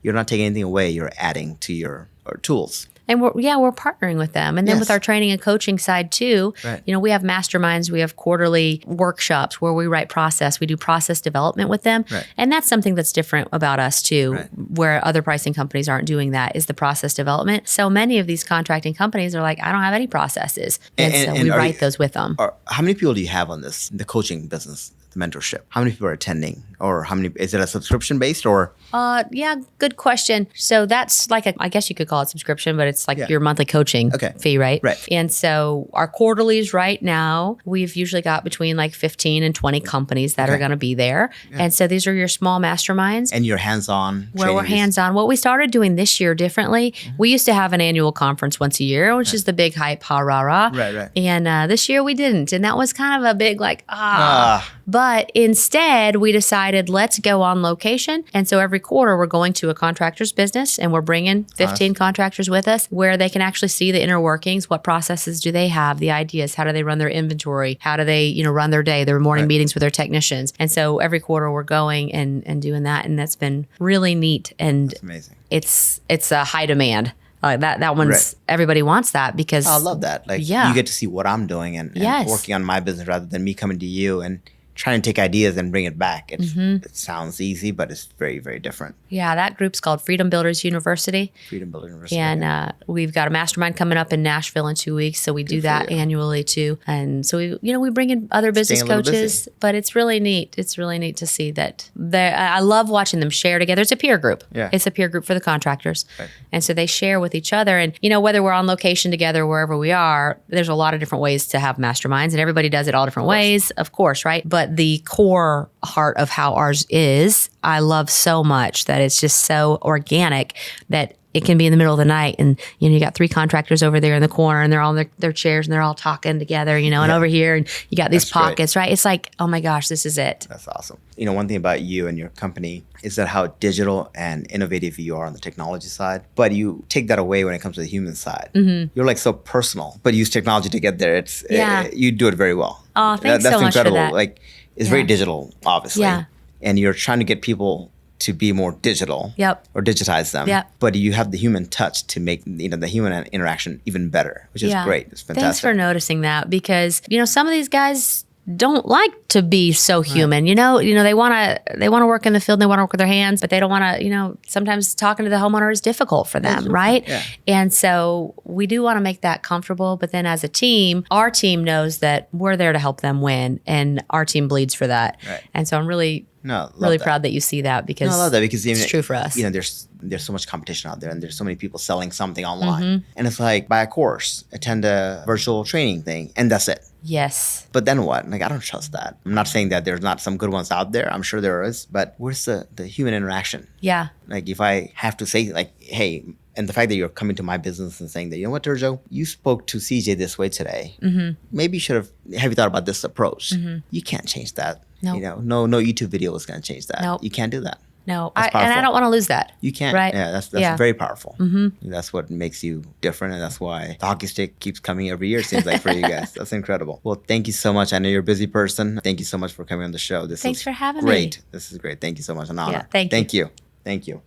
You're not taking anything away. You're adding to your tools. And we're partnering with them. And then with our training and coaching side too, we have masterminds, we have quarterly workshops where we write process, we do process development with them. Right. And that's something that's different about us too, where other pricing companies aren't doing that, is the process development. So many of these contracting companies are like, I don't have any processes. And so we write those with them. How many people do you have on this, the coaching business? Mentorship. How many people are attending, or how many? Is it a subscription based or? Yeah, good question. So that's like I guess you could call it subscription, but it's like your monthly coaching fee, right? Right. And so our quarterlies right now, we've usually got between like 15 and 20 companies that are going to be there. Yeah. And so these are your small masterminds. And you're hands-on. Where we're hands-on. What we started doing this year differently, we used to have an annual conference once a year, which is the big hype, ha rah rah. Right. And this year we didn't. And that was kind of a big But instead, we decided let's go on location. And so every quarter, we're going to a contractor's business and we're bringing 15 contractors with us where they can actually see the inner workings. What processes do they have? The ideas? How do they run their inventory? How do they, run their day, their morning meetings with their technicians? And so every quarter, we're going and doing that. And that's been really neat. And that's amazing. It's a high demand. That one's everybody wants that because I love that. Like you get to see what I'm doing and working on my business rather than me coming to you and trying to take ideas and bring it back. It sounds easy, but it's very, very different. Yeah, that group's called Freedom Builders University. Freedom Builders University. And we've got a mastermind coming up in Nashville in 2 weeks, so we do that annually too. And so we bring in other business coaches, but it's really neat. It's really neat to see that. I love watching them share together. It's a peer group. Yeah. It's a peer group for the contractors. Right. And so they share with each other. And, whether we're on location together, wherever we are, there's a lot of different ways to have masterminds, and everybody does it all different ways, of course, right? But the core heart of how ours is, I love so much that it's just so organic that it can be in the middle of the night and, you got 3 contractors over there in the corner and they're all in their chairs and they're all talking together, and over here and you got these pockets, right? It's like, oh my gosh, this is it. That's awesome. One thing about you and your company is that how digital and innovative you are on the technology side, but you take that away when it comes to the human side. You're like so personal, but use technology to get there. You do it very well. Oh, thanks so much incredible. for that. Like, it's very digital, obviously. Yeah. And you're trying to get people to be more digital or digitize them. But you have the human touch to make the human interaction even better, which is great. It's fantastic. Thanks for noticing that, because some of these guys don't like to be so human. Right. They want to work in the field, and they want to work with their hands, but they don't want to, sometimes talking to the homeowner is difficult for them, right? Yeah. And so we do want to make that comfortable, but then as a team, our team knows that we're there to help them win, and our team bleeds for that. Right. And so I'm really proud that you see that, because I love that, because it's true for us. There's so much competition out there, and there's so many people selling something online. And it's like, buy a course, attend a virtual training thing, and that's it. Yes. But then what? Like, I don't trust that. I'm not saying that there's not some good ones out there. I'm sure there is. But where's the human interaction? Yeah. Like, if I have to say, like, hey, and the fact that you're coming to my business and saying that, you know what, Turjo, you spoke to CJ this way today. Maybe you have you thought about this approach? You can't change that. No. No YouTube video is going to change that. Nope. You can't do that. No, and I don't want to lose that. You can't. Right? Yeah, that's very powerful. That's what makes you different, and that's why the hockey stick keeps coming every year, it seems like, for you guys. That's incredible. Well, thank you so much. I know you're a busy person. Thank you so much for coming on the show. Thanks for having me. Great. This is great. Thank you so much. An honor. Yeah, thank you. Thank you.